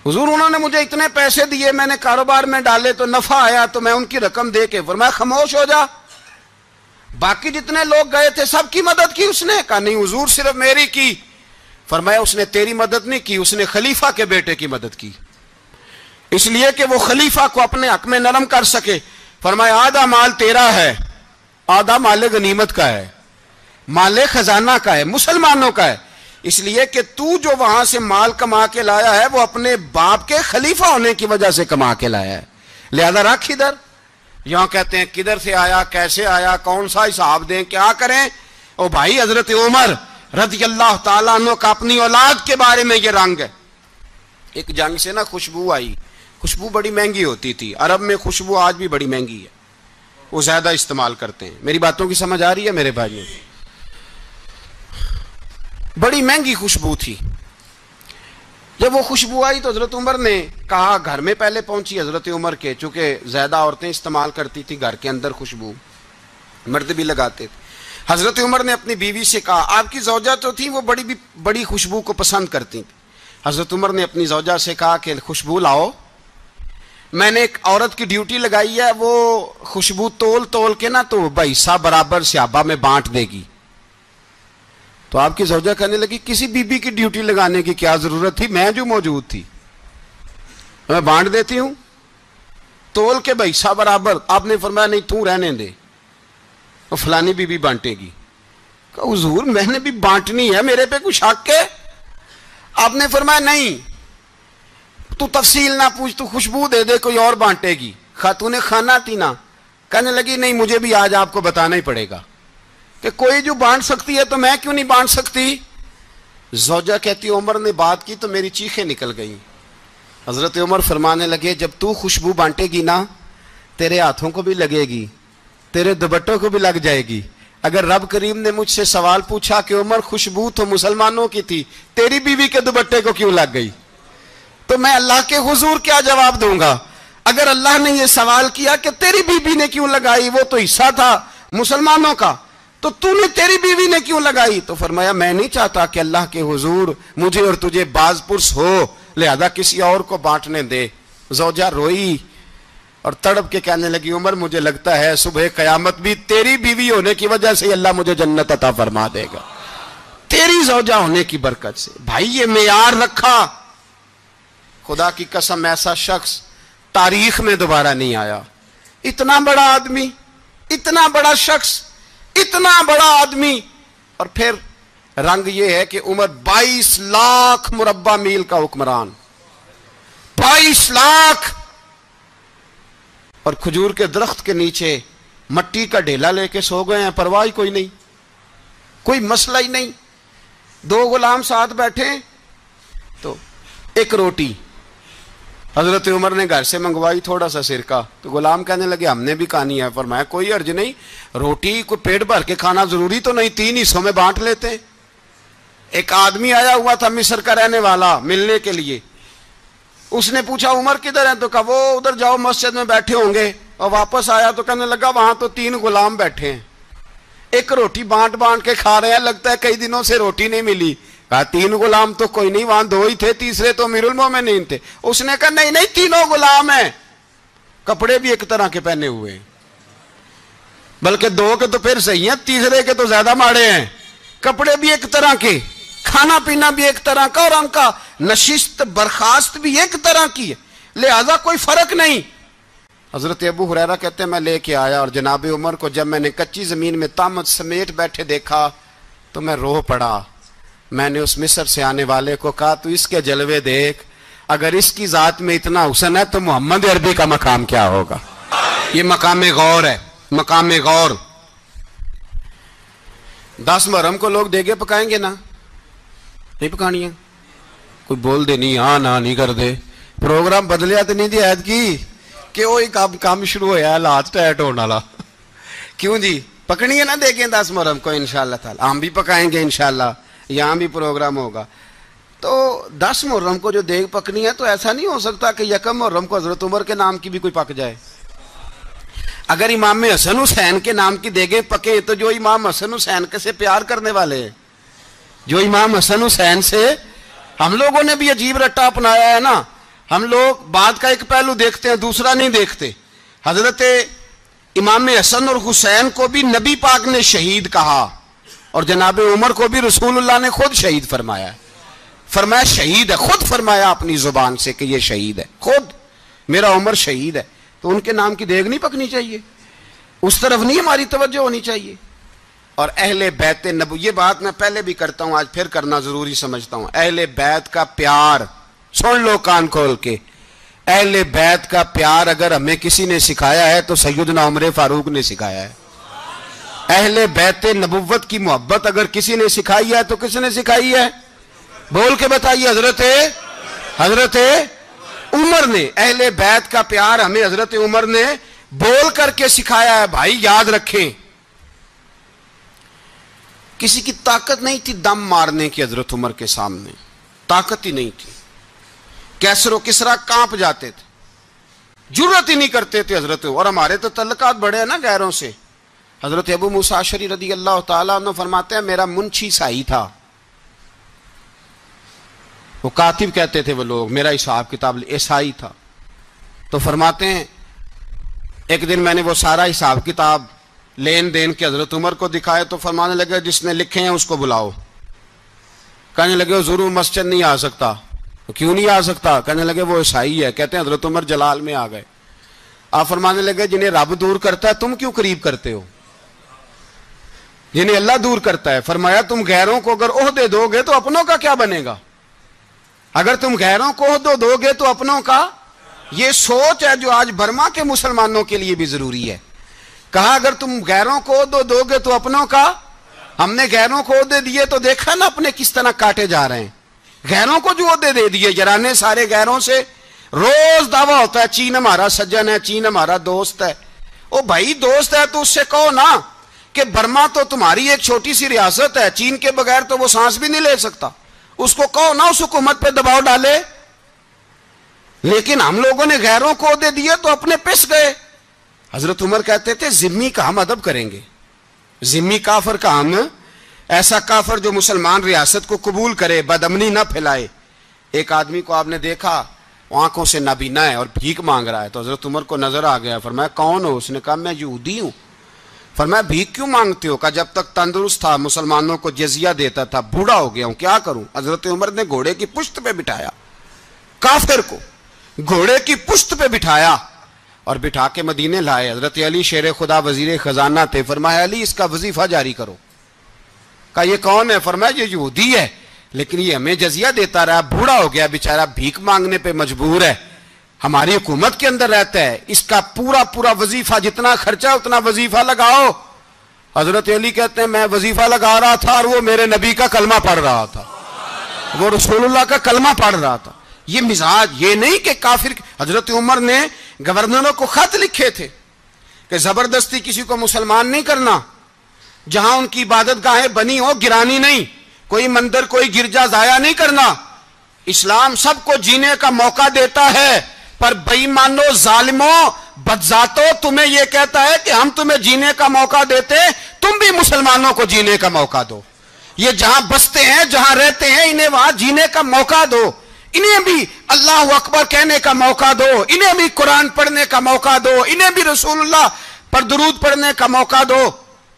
حضور انہوں نے مجھے اتنے پیسے دیے، میں نے کاروبار میں ڈالے تو نفع آیا تو میں ان کی رقم دے کے۔ فرمایا خاموش ہو جا، باقی جتنے لوگ گئے تھے سب کی مدد کی اس نے؟ کہا نہیں حضور صرف میری کی۔ فرمایا اس نے تیری مدد نہیں کی، اس نے خلیفہ کے بیٹے کی مدد کی، اس لیے کہ وہ خلیفہ کو اپنے حق میں نرم کر سکے۔ فرمایا آدھا مال تیرا ہے، آدھا مال غنیمت کا ہے، مال خزانہ کا ہے، مسلمانوں کا ہے، اس لیے کہ تو جو وہاں سے مال کما کے لایا ہے وہ اپنے باپ کے خلیفہ ہونے کی وجہ سے کما کے لایا ہے، لہذا رکھ ادھر۔ یہاں کہتے ہیں کدھر سے آیا، کیسے آیا، کون سا حساب دیں، کیا کریں؟ او بھائی حضرت عمر رضی اللہ تعالیٰ عنہ کا اپنی اولاد کے بارے میں یہ رنگ ہے۔ ایک جنگ سے نا خوشبو آئی، خوشبو بڑی مہنگی ہوتی تھی، عرب میں خوشبو آج بھی بڑی مہنگی ہے، وہ زیادہ استعمال کرتے ہیں۔ میری باتوں کی سمجھ آ رہی ہے میرے بھائیوں؟ بڑی مہنگی خوشبو تھی۔ جب وہ خوشبو آئی تو حضرت عمر نے کہا، گھر میں پہلے پہنچی حضرت عمر کے، چونکہ زیادہ عورتیں استعمال کرتی تھی گھر کے اندر خوشبو، مرد بھی لگاتے تھے۔ حضرت عمر نے اپنی بیوی سے کہا، آپ کی زوجہ تو تھی وہ بڑی خوشبو کو پسند کرتی تھی۔ حضرت عمر نے اپنی زوجہ سے کہا کہ خوشبو لاؤ، میں نے ایک عورت کی ڈیوٹی لگائی ہے، وہ خوشبو تول تول کے نا تو حصہ برابر صحابہ میں بانٹ دے گی۔ تو آپ کی زوجہ کہنے لگی کسی بی بی کی ڈیوٹی لگانے کی کیا ضرورت تھی، میں جو موجود تھی میں بانٹ دیتی ہوں تول کے حصہ برابر۔ آپ نے فرمایا نہیں تو رہنے دے، وہ فلانی بی بی بانٹے گی۔ کہا حضور میں نے بھی بانٹنی ہے، میرے پہ کچھ حق ہے؟ آپ نے فرمایا نہیں، تو تفصیل نہ پوچھ، تو خوشبو دے دے، کوئی اور بانٹے گی۔ خاتون خانہ تھی نا، کہنے لگی نہیں مجھے بھی آج آپ کو بتانا ہی پڑے گا کہ کوئی جو بانٹ سکتی ہے تو میں کیوں نہیں بانٹ سکتی؟ زوجہ کہتی عمر نے بات کی تو میری چیخیں نکل گئیں۔ حضرت عمر فرمانے لگے جب تو خوشبو بانٹے گی نا تیرے ہاتھوں کو بھی لگے گی، تیرے دوپٹوں کو بھی لگ جائے گی۔ اگر رب کریم نے مجھ سے سوال پوچھا کہ عمر خوشبو تو مسلمانوں کی تھی، تیری بیوی کے دوپٹے کو کیوں لگ گئی، تو میں اللہ کے حضور کیا جواب دوں گا؟ اگر اللہ نے یہ سوال کیا کہ تیری بیوی نے کیوں لگائی، وہ تو حصہ تھا مسلمانوں کا، تو نے تیری بیوی نے کیوں لگائی؟ تو فرمایا میں نہیں چاہتا کہ اللہ کے حضور مجھے اور تجھے باز پرس ہو، لہذا کسی اور کو بانٹنے دے۔ زوجہ روئی اور تڑپ کے کہنے لگی عمر مجھے لگتا ہے صبح قیامت بھی تیری بیوی ہونے کی وجہ سے اللہ مجھے جنت عطا فرما دے گا، تیری زوجہ ہونے کی برکت سے۔ بھائی یہ معیار رکھا، خدا کی قسم ایسا شخص تاریخ میں دوبارہ نہیں آیا۔ اتنا بڑا آدمی، اتنا بڑا شخص، اتنا بڑا آدمی، اور پھر رنگ یہ ہے کہ عمر 22 لاکھ مربع میل کا حکمران، 22 لاکھ، اور کھجور کے درخت کے نیچے مٹی کا ڈھیلا لے کے سو گئے ہیں، پرواہ کوئی نہیں، کوئی مسئلہ ہی نہیں۔ 2 غلام ساتھ بیٹھے تو ایک روٹی حضرت عمر نے گھر سے منگوائی، تھوڑا سا سرکہ، تو غلام کہنے لگے ہم نے بھی کھانی ہے۔ فرمایا کوئی حرج نہیں، روٹی کو پیٹ بھر کے کھانا ضروری تو نہیں، 3 حصوں میں بانٹ لیتے ہیں۔ ایک آدمی آیا ہوا تھا مصر کا رہنے والا ملنے کے لیے، اس نے پوچھا عمر کدھر ہے؟ تو کہا وہ ادھر جاؤ مسجد میں بیٹھے ہوں گے، اور واپس آیا تو کہنے لگا وہاں تو 3 غلام بیٹھے ہیں، ایک روٹی بانٹ بانٹ کے کھا رہے ہیں، لگتا ہے کئی دنوں سے روٹی نہیں ملی۔ کہا 3 غلام تو کوئی نہیں، وہاں 2 ہی تھے، تیسرے تو امیر المومنین تھے۔ اس نے کہا نہیں 3 غلام ہیں، کپڑے بھی ایک طرح کے پہنے ہوئے، بلکہ 2 کے تو پھر صحیح ہیں، تیسرے کے تو زیادہ ماڑے ہیں، کپڑے بھی ایک طرح کے، کھانا پینا بھی ایک طرح کا، اور ان کا نشست برخاست بھی ایک طرح کی ہے، لہذا کوئی فرق نہیں۔ حضرت ابو ہریرہ کہتے ہیں میں لے کے آیا، اور جناب عمر کو جب میں نے کچی زمین میں تامت سمیٹ بیٹھے دیکھا تو میں رو پڑا۔ میں نے اس مصر سے آنے والے کو کہا تو اس کے جلوے دیکھ، اگر اس کی ذات میں اتنا حسن ہے تو محمد عربی کا مقام کیا ہوگا؟ یہ مقام غور ہے، مقام غور۔ 10 محرم کو لوگ دیگے پکائیں گے نا؟ نہیں پکانی ہے؟ کوئی بول دے نہیں، ہاں نہ نہیں کر دے، پروگرام بدلیا تو نہیں دی عید کی کہ وہی کام شروع ہویا ہے لات ٹائٹ ہونے والا۔ کیوں جی پکنی ہے نا دیکھیں 10 محرم کو انشاءاللہ تعالی، ہم بھی پکائیں گے انشاءاللہ، یہاں بھی پروگرام ہوگا۔ تو 10 محرم کو جو دیگ پکنی ہے تو ایسا نہیں ہو سکتا کہ 1 محرم کو حضرت عمر کے نام کی بھی کوئی پک جائے۔ اگر امام حسن حسین کے نام کی دیگیں پکیں تو جو امام حسن حسین کے سے پیار کرنے والے ہیں، جو امام حسن حسین سے، ہم لوگوں نے بھی عجیب رٹا اپنایا ہے نا، ہم لوگ بات کا ایک پہلو دیکھتے ہیں دوسرا نہیں دیکھتے۔ حضرت امام حسن اور حسین کو بھی نبی پاک نے شہید کہا، اور جناب عمر کو بھی رسول اللہ نے خود شہید فرمایا، فرمایا شہید ہے، خود فرمایا اپنی زبان سے کہ یہ شہید ہے، خود میرا عمر شہید ہے۔ تو ان کے نام کی دیگ نہیں پکنی چاہیے، اس طرف نہیں ہماری توجہ ہونی چاہیے۔ اور اہل بیت نبو، یہ بات میں پہلے بھی کرتا ہوں، آج پھر کرنا ضروری سمجھتا ہوں، اہل بیت کا پیار، سن لو کان کھول کے، اہل بیت کا پیار اگر ہمیں کسی نے سکھایا ہے تو سیدنا عمر فاروق نے سکھایا ہے۔ اہل بیت نبوت کی محبت اگر کسی نے سکھائی ہے تو کس نے سکھائی ہے؟ بول کے بتائیے، حضرت عمر نے۔ اہل بیت کا پیار ہمیں حضرت عمر نے بول کر کے سکھایا ہے۔ بھائی یاد رکھیں، کسی کی طاقت نہیں تھی دم مارنے کی حضرت عمر کے سامنے، طاقت ہی نہیں تھی، کیسر و کسرا کانپ جاتے تھے، جرأت ہی نہیں کرتے تھے حضرت۔ اور ہمارے تو تعلقات بڑے ہیں نا غیروں سے۔ حضرت ابو موسیٰ اشعری رضی اللہ تعالیٰ عنہ فرماتے ہیں میرا منشی عیسائی تھا، وہ کاتب کہتے تھے وہ لوگ، میرا حساب کتاب عیسائی تھا۔ تو فرماتے ہیں ایک دن میں نے وہ سارا حساب کتاب لین دین کے حضرت عمر کو دکھائے تو فرمانے لگے جس نے لکھے ہیں اس کو بلاؤ۔ کہنے لگے حضور مسجد نہیں آ سکتا۔ کیوں نہیں آ سکتا؟ کہنے لگے وہ عیسائی ہے۔ کہتے ہیں حضرت عمر جلال میں آ گئے، آپ فرمانے لگے جنہیں رب دور کرتا ہے تم کیوں قریب کرتے ہو؟ جنہیں اللہ دور کرتا ہے۔ فرمایا تم غیروں کو اگر عہدے دو گے تو اپنوں کا کیا بنے گا؟ اگر تم غیروں کو عہدے دو گے تو اپنوں کا، یہ سوچ ہے جو آج برما کے مسلمانوں کے لیے بھی ضروری ہے۔ کہا اگر تم غیروں کو عہدے دو گے تو اپنوں کا۔ ہم نے غیروں کو عہدے دیے تو دیکھا نا اپنے کس طرح کاٹے جا رہے ہیں۔ غیروں کو جو عہدے دے دیے یارانے سارے غیروں سے، روز دعویٰ ہوتا ہے چین ہمارا سجن ہے، چین ہمارا دوست ہے۔ او بھائی دوست ہے تو اس سے کہو نا کہ برما تو تمہاری ایک چھوٹی سی ریاست ہے، چین کے بغیر تو وہ سانس بھی نہیں لے سکتا، اس کو کہو نا اس حکومت پہ دباؤ ڈالے۔ لیکن ہم لوگوں نے غیروں کو عہدے دیے تو اپنے پس گئے۔ حضرت عمر کہتے تھے ذمی کا ہم ادب کریں گے، ذمی کافر کا ہم، ایسا کافر جو مسلمان ریاست کو قبول کرے، بدامنی نہ پھیلائے۔ ایک آدمی کو آپ نے دیکھا آنکھوں سے نابینا ہے اور بھیک مانگ رہا ہے. تو حضرت عمر کو نظر آ گیا. فرمایا کون ہو؟ اس نے کہا میں یہودی ہوں. فرمایا بھیک کیوں مانگتے ہو؟ کہا جب تک تندرست تھا مسلمانوں کو جزیہ دیتا تھا, بوڑھا ہو گیا ہوں کیا کروں. حضرت عمر نے گھوڑے کی پشت پہ بٹھایا, کافر کو گھوڑے کی پشت پہ بٹھایا اور بٹھا کے مدینے لائے. حضرت علی شیر خدا وزیر خزانہ تھے. فرمایا علی اس کا وظیفہ جاری کرو. کہا یہ کون ہے؟ فرمایا یہ یہودی ہے لیکن یہ ہمیں جزیہ دیتا رہا, بوڑھا ہو گیا بیچارہ, بھیک مانگنے پہ مجبور ہے, ہماری حکومت کے اندر رہتا ہے, اس کا پورا وظیفہ جتنا خرچہ اتنا وظیفہ لگاؤ. حضرت علی کہتے ہیں میں وظیفہ لگا رہا تھا اور وہ میرے نبی کا کلمہ پڑھ رہا تھا, وہ رسول اللہ کا کلمہ پڑھ رہا تھا. یہ مزاج, یہ نہیں کہ کافر. حضرت عمر نے گورنروں کو خط لکھے تھے کہ زبردستی کسی کو مسلمان نہیں کرنا, جہاں ان کی عبادت گاہیں بنی ہو گرانی نہیں, کوئی مندر کوئی گرجا ضائع نہیں کرنا. اسلام سب کو جینے کا موقع دیتا ہے, پر بے ایمانو ظالموں بدذاتو تمہیں یہ کہتا ہے کہ ہم تمہیں جینے کا موقع دیتے, تم بھی مسلمانوں کو جینے کا موقع دو. یہ جہاں بستے ہیں جہاں رہتے ہیں انہیں وہاں جینے کا موقع دو, انہیں بھی اللہ اکبر کہنے کا موقع دو, انہیں بھی قرآن پڑھنے کا موقع دو, انہیں بھی رسول اللہ پر درود پڑھنے کا موقع دو.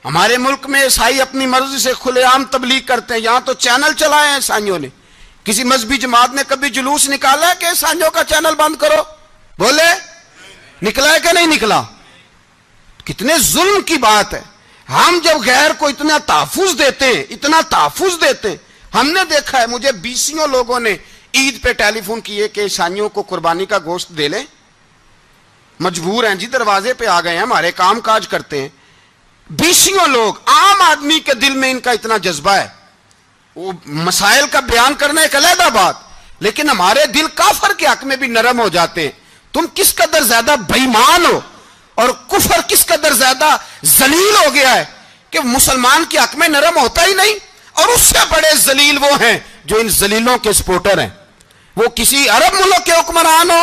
ہمارے ملک میں عیسائی اپنی مرضی سے کھلے عام تبلیغ کرتے ہیں, یہاں تو چینل چلائے ہیں عیسائیوں نے. کسی مذہبی جماعت نے کبھی جلوس نکالا ہے کہ عیسائیوں کا چینل بند کرو؟ بولے نکلا ہے کہ نہیں نکلا؟ کتنے ظلم کی بات ہے. ہم جب غیر کو اتنا تحفظ دیتے ہیں, ہم نے دیکھا ہے, مجھے بیسیوں لوگوں نے عید پہ ٹیلی فون کیے کہ عیسائیوں کو قربانی کا گوشت دے لیں, مجبور ہیں جی, دروازے پہ آ گئے ہیں, ہمارے کام کاج کرتے ہیں. بیسیوں لوگ, عام آدمی کے دل میں ان کا اتنا جذبہ ہے, وہ مسائل کا بیان کرنا ایک علیحدہ بات, لیکن ہمارے دل کافر کے حق میں بھی نرم ہو جاتے ہیں. تم کس قدر زیادہ بے ایمان ہو اور کفر کس قدر زیادہ ذلیل ہو گیا ہے کہ مسلمان کے حق میں نرم ہوتا ہی نہیں. اور اس سے بڑے ذلیل وہ ہیں جو ان ذلیلوں کے سپورٹر ہیں, وہ کسی عرب ملک کے حکمران ہو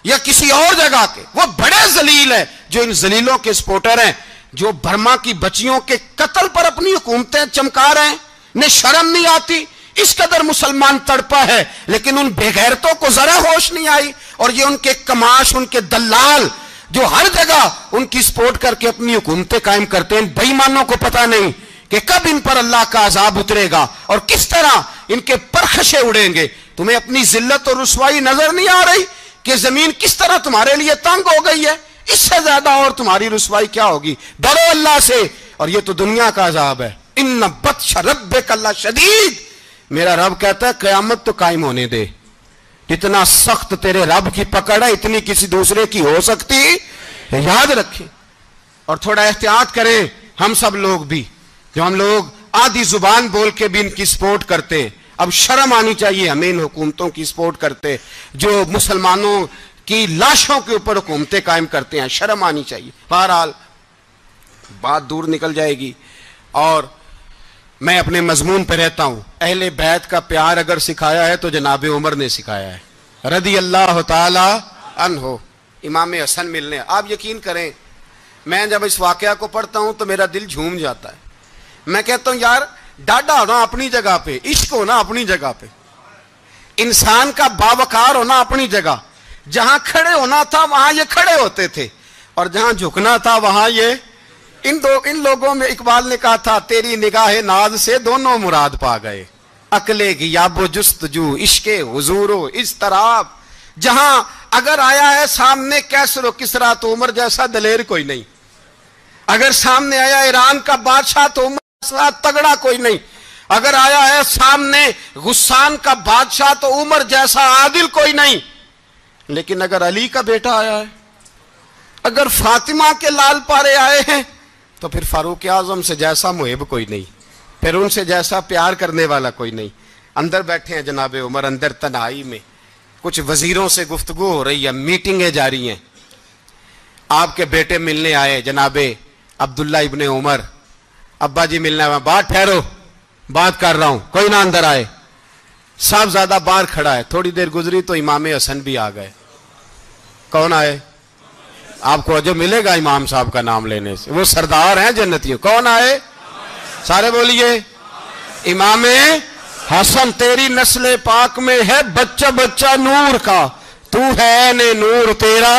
یا کسی اور جگہ کے, وہ بڑے ذلیل ہیں جو ان ذلیلوں کے سپورٹر ہیں, جو برما کی بچیوں کے قتل پر اپنی حکومتیں چمکا رہے ہیں. انہیں شرم نہیں آتی, اس قدر مسلمان تڑپا ہے, لیکن ان بے غیرتوں کو ذرا ہوش نہیں آئی. اور یہ ان کے کماش, ان کے دلال جو ہر جگہ ان کی سپورٹ کر کے اپنی حکومتیں قائم کرتے ہیں, بے ایمانوں کو پتہ نہیں کہ کب ان پر اللہ کا عذاب اترے گا اور کس طرح ان کے پرخشے اڑیں گے. تمہیں اپنی ذلت اور رسوائی نظر نہیں آ رہی کہ زمین کس طرح تمہارے لیے تنگ ہو گئی ہے؟ اس سے زیادہ اور تمہاری رسوائی کیا ہوگی؟ ڈرو اللہ سے, اور یہ تو دنیا کا عذاب ہے. ان بطش ربک لشدید, میرا رب کہتا ہے قیامت تو قائم ہونے دے, اتنا سخت تیرے رب کی پکڑ ہے اتنی کسی دوسرے کی ہو سکتی, یاد رکھیں. اور تھوڑا احتیاط کریں ہم سب لوگ بھی, جو ہم لوگ آدھی زبان بول کے بھی ان کی سپورٹ کرتے ہیں. اب شرم آنی چاہیے ہمیں ان حکومتوں کی سپورٹ کرتے جو مسلمانوں کی لاشوں کے اوپر حکومتیں قائم کرتے ہیں, شرم آنی چاہیے. بہرحال بات دور نکل جائے گی اور میں اپنے مضمون پہ رہتا ہوں. اہل بیت کا پیار اگر سکھایا ہے تو جناب عمر نے سکھایا ہے رضی اللہ تعالی عنہ. امام حسن ملنے, آپ یقین کریں میں جب اس واقعہ کو پڑھتا ہوں تو میرا دل جھوم جاتا ہے. میں کہتا ہوں یار ڈاڈا ہونا اپنی جگہ پہ, عشق ہونا اپنی جگہ پہ, انسان کا باوقار ہونا اپنی جگہ, جہاں کھڑے ہونا تھا وہاں یہ کھڑے ہوتے تھے اور جہاں جھکنا تھا وہاں یہ. ان لوگوں میں اقبال نے کہا تھا تیری نگاہ ناز سے دونوں مراد پا گئے, عقل غیاب و جستجو عشق حضور و اضطراب. جہاں اگر آیا ہے سامنے کیسر و کسرا تو عمر جیسا دلیر کوئی نہیں, اگر سامنے آیا ایران کا بادشاہ تو عمر جیسا تگڑا کوئی نہیں, اگر آیا ہے سامنے غسان کا بادشاہ تو عمر جیسا عادل کوئی نہیں. لیکن اگر علی کا بیٹا آیا ہے, اگر فاطمہ کے لال پارے آئے ہیں تو پھر فاروق اعظم سے جیسا محب کوئی نہیں, پھر ان سے جیسا پیار کرنے والا کوئی نہیں. اندر بیٹھے ہیں جناب عمر, اندر تنہائی میں کچھ وزیروں سے گفتگو ہو رہی ہے, میٹنگیں جاری ہیں. آپ کے بیٹے ملنے آئے جناب عبداللہ ابن عمر, ابا جی ملنے آئے, بات ٹھہرو بات کر رہا ہوں, کوئی نہ اندر آئے. صاحبزادہ باہر کھڑا ہے, تھوڑی دیر گزری تو امام حسن بھی آ گئے. کون آئے؟ آپ کو جو ملے گا امام صاحب کا نام لینے سے, وہ سردار ہیں جنتیوں. کون آئے؟ سارے بولیے امام حسن. تیری نسل پاک میں ہے بچہ بچہ نور کا, تو ہے نے نور تیرا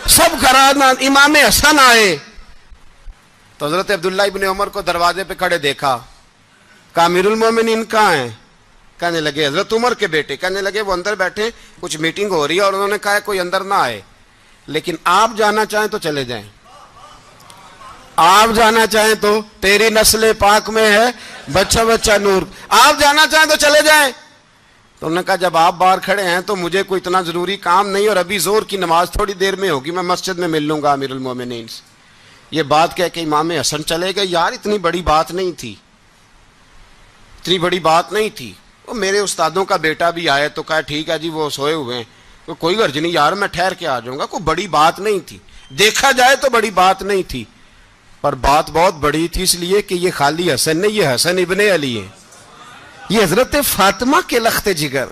سب گھرانا. امام حسن آئے تو حضرت عبداللہ ابن عمر کو دروازے پہ کھڑے دیکھا. کہا امیر المومنین کہاں ہیں؟ کہنے لگے حضرت عمر کے بیٹے. کہنے لگے وہ اندر بیٹھے, کچھ میٹنگ ہو رہی ہے, اور انہوں نے کہا کوئی اندر نہ آئے, لیکن آپ جانا چاہیں تو چلے جائیں, آپ جانا چاہیں تو, تیری نسل پاک میں ہے بچہ بچہ نور, آپ جانا چاہیں تو چلے جائیں. تو انہوں نے کہا جب آپ باہر کھڑے ہیں تو مجھے کوئی اتنا ضروری کام نہیں, اور ابھی زور کی نماز تھوڑی دیر میں ہوگی, میں مسجد میں مل لوں گا امیر المومنین سے. یہ بات کہہ کہ امام حسن چلے گئے. یار اتنی بڑی بات نہیں تھی, اتنی بڑی بات نہیں تھی. وہ میرے استادوں کا بیٹا بھی آئے تو کہا ٹھیک ہے جی وہ سوئے ہوئے ہیں, تو کوئی غرض نہیں یار, میں ٹھہر کے آ جاؤں گا, کوئی بڑی بات نہیں تھی. دیکھا جائے تو بڑی بات نہیں تھی, پر بات بہت بڑی تھی, اس لیے کہ یہ خالی حسن نہیں, یہ حسن ابن علی ہے, یہ حضرت فاطمہ کے لخت جگر.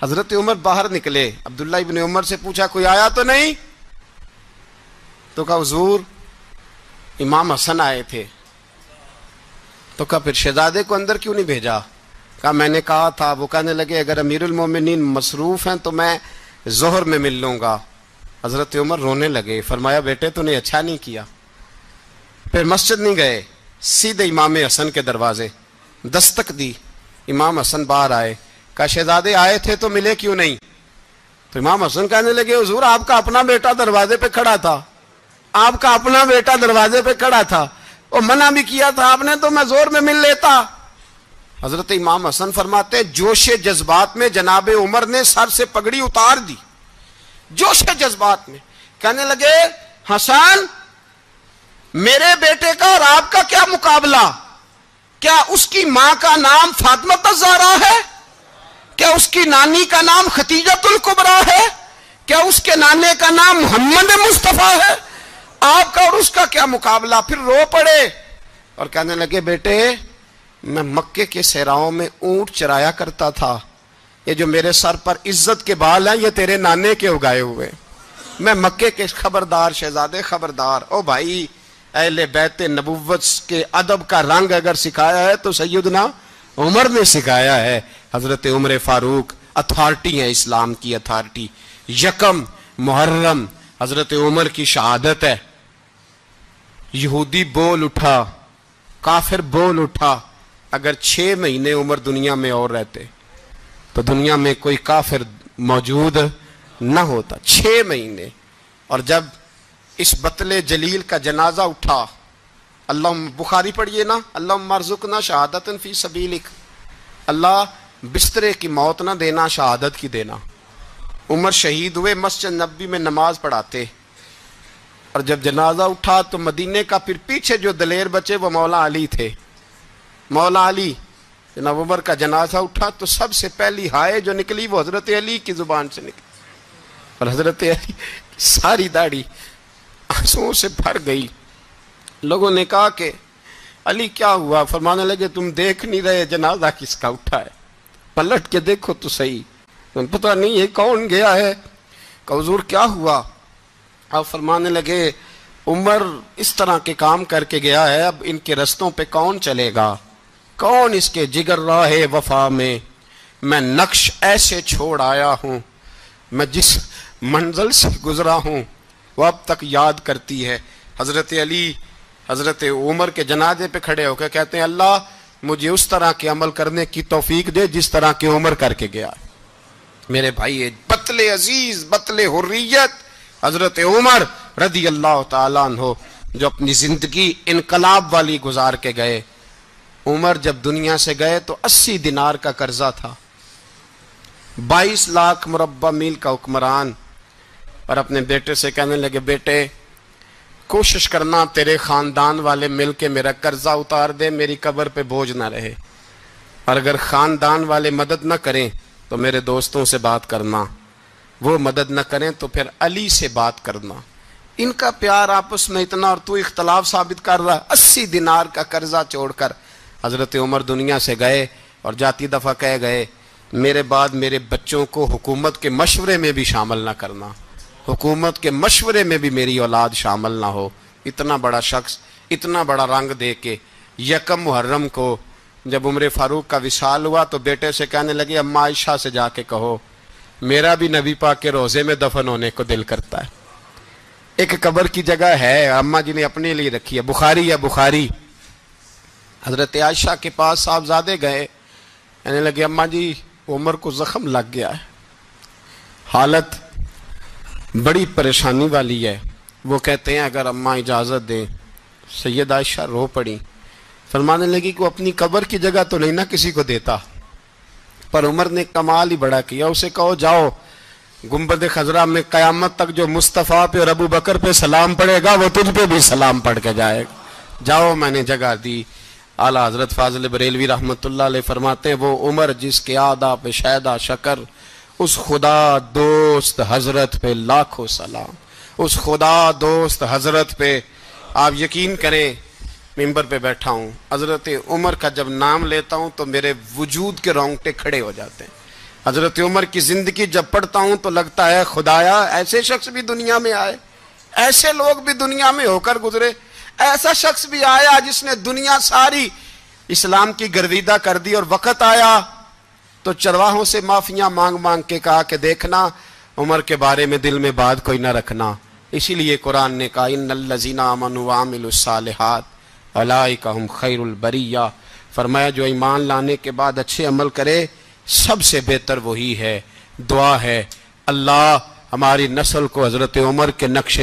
حضرت عمر باہر نکلے, عبداللہ ابن عمر سے پوچھا کوئی آیا تو نہیں؟ تو کہا حضور امام حسن آئے تھے. تو کہا پھر شہزادے کو اندر کیوں نہیں بھیجا؟ کہا میں نے کہا تھا. وہ کہنے لگے اگر امیر المومنین مصروف ہیں تو میں ظہر میں مل لوں گا. حضرت عمر رونے لگے, فرمایا بیٹے تو نے اچھا نہیں کیا. پھر مسجد نہیں گئے, سیدھے امام حسن کے دروازے دستک دی. امام حسن باہر آئے, کہا شہزادے آئے تھے تو ملے کیوں نہیں؟ تو امام حسن کہنے لگے حضور آپ کا اپنا بیٹا دروازے پہ کھڑا تھا, آپ کا اپنا بیٹا دروازے پہ کھڑا تھا, اور منع بھی کیا تھا آپ نے, تو میں زور میں مل لیتا. حضرت امام حسن فرماتے جوش جذبات میں جناب عمر نے سر سے پگڑی اتار دی, جوش جذبات میں. کہنے لگے حسن میرے بیٹے کا اور آپ کا کیا مقابلہ؟ کیا اس کی ماں کا نام فاطمہ الزہرا ہے؟ کیا اس کی نانی کا نام ختیجۃ الکبریٰ ہے؟ کیا اس کے نانے کا نام محمد مصطفیٰ ہے؟ آپ کا اور اس کا کیا مقابلہ؟ پھر رو پڑے اور کہنے لگے بیٹے میں مکے کے صحراؤں میں اونٹ چرایا کرتا تھا, یہ جو میرے سر پر عزت کے بال ہیں یہ تیرے نانے کے اگائے ہوئے, میں مکے کے خبردار شہزادے خبردار. او بھائی اہل بیت نبوت کے ادب کا رنگ اگر سکھایا ہے تو سیدنا عمر نے سکھایا ہے. حضرت عمر فاروق اتھارٹی ہے, اسلام کی اتھارٹی. یکم محرم حضرت عمر کی شہادت ہے. یہودی بول اٹھا, کافر بول اٹھا, اگر 6 مہینے عمر دنیا میں اور رہتے تو دنیا میں کوئی کافر موجود نہ ہوتا. 6 مہینے. اور جب اس بطل جلیل کا جنازہ اٹھا, اللہ بخاری پڑھیے نا, اللہم ارزقنا شہادت فی سبیلک, اللہ بسترے کی موت نہ دینا, شہادت کی دینا. عمر شہید ہوئے, مسجد نبی میں نماز پڑھاتے, اور جب جنازہ اٹھا تو مدینے کا پھر پیچھے جو دلیر بچے وہ مولا علی تھے. مولا علی, جناب عمر کا جنازہ اٹھا تو سب سے پہلی ہائے جو نکلی وہ حضرت علی کی زبان سے نکلی, اور حضرت علی ساری داڑھی آنسوؤں سے بھر گئی. لوگوں نے کہا کہ علی کیا ہوا؟ فرمانے لگے تم دیکھ نہیں رہے جنازہ کس کا اٹھا ہے, پلٹ کے دیکھو تو صحیح, تم پتہ نہیں یہ کون گیا ہے. کہ حضور کیا ہوا؟ آپ فرمانے لگے عمر اس طرح کے کام کر کے گیا ہے, اب ان کے رستوں پہ کون چلے گا؟ کون اس کے جگر راہ وفا میں؟ میں نقش ایسے چھوڑ آیا ہوں, میں جس منزل سے گزرا ہوں وہ اب تک یاد کرتی ہے. حضرت علی حضرت عمر کے جنازے پہ کھڑے ہو کے کہتے ہیں اللہ مجھے اس طرح کے عمل کرنے کی توفیق دے جس طرح کے عمر کر کے گیا. میرے بھائی بطل عزیز, بطل حریت حضرت عمر رضی اللہ تعالیٰ عنہ, جو اپنی زندگی انقلاب والی گزار کے گئے. عمر جب دنیا سے گئے تو 80 دینار کا قرضہ تھا, 22 لاکھ مربع میل کا حکمران, اور اپنے بیٹے سے کہنے لگے بیٹے کوشش کرنا تیرے خاندان والے مل کے میرا قرضہ اتار دے, میری قبر پہ بوجھ نہ رہے, اور اگر خاندان والے مدد نہ کریں تو میرے دوستوں سے بات کرنا, وہ مدد نہ کریں تو پھر علی سے بات کرنا. ان کا پیار آپس میں اتنا, اور تو اختلاف ثابت کر رہا. 80 دینار کا قرضہ چھوڑ کر حضرت عمر دنیا سے گئے, اور جاتی دفعہ کہہ گئے میرے بعد میرے بچوں کو حکومت کے مشورے میں بھی شامل نہ کرنا, حکومت کے مشورے میں بھی میری اولاد شامل نہ ہو. اتنا بڑا شخص اتنا بڑا رنگ دے کے یکم محرم کو جب عمر فاروق کا وصال ہوا تو بیٹے سے کہنے لگے اماں عائشہ سے جا کے کہو میرا بھی نبی پاک کے روزے میں دفن ہونے کو دل کرتا ہے۔ ایک قبر کی جگہ ہے اماں جی نے اپنے لیے رکھی ہے، بخاری ہے بخاری۔ حضرت عائشہ کے پاس صاحبزادے گئے، کہنے لگے اماں جی عمر کو زخم لگ گیا ہے، حالت بڑی پریشانی والی ہے۔ وہ کہتے ہیں اگر اماں اجازت دیں۔ سید عائشہ رو پڑی، فرمانے لگی کہ وہ اپنی قبر کی جگہ تو نہیں نہ کسی کو دیتا، پر عمر نے کمال ہی بڑا کیا، اسے کہو جاؤ گنبد خضرا میں قیامت تک جو مصطفیٰ پہ اور ابو بکر پہ سلام پڑے گا وہ تجھ پہ بھی سلام پڑھ کے جائے گا، جاؤ میں نے جگہ دی۔ اعلیٰ حضرت فاضل بریلوی رحمۃ اللہ علیہ فرماتے ہیں وہ عمر جس کے آداب شیدہ شکر، اس خدا دوست حضرت پہ لاکھوں سلام، اس خدا دوست حضرت پہ۔ آپ یقین کریں ممبر پہ بیٹھا ہوں، حضرت عمر کا جب نام لیتا ہوں تو میرے وجود کے رونگٹے کھڑے ہو جاتے ہیں۔ حضرت عمر کی زندگی جب پڑھتا ہوں تو لگتا ہے خدایا ایسے شخص بھی دنیا میں آئے، ایسے لوگ بھی دنیا میں ہو کر گزرے، ایسا شخص بھی آیا جس نے دنیا ساری اسلام کی گرویدہ کر دی، اور وقت آیا تو چرواہوں سے معافیاں مانگ مانگ کے کہا کہ دیکھنا عمر کے بارے میں دل میں بات کوئی نہ رکھنا۔ اسی لیے قرآن نے کہا ان الذین آمنوا وعملوا الصالحات اولئک ھم خیر البریہ، فرمایا جو ایمان لانے کے بعد اچھے عمل کرے سب سے بہتر وہی ہے۔ دعا ہے اللہ ہماری نسل کو حضرت عمر کے نقش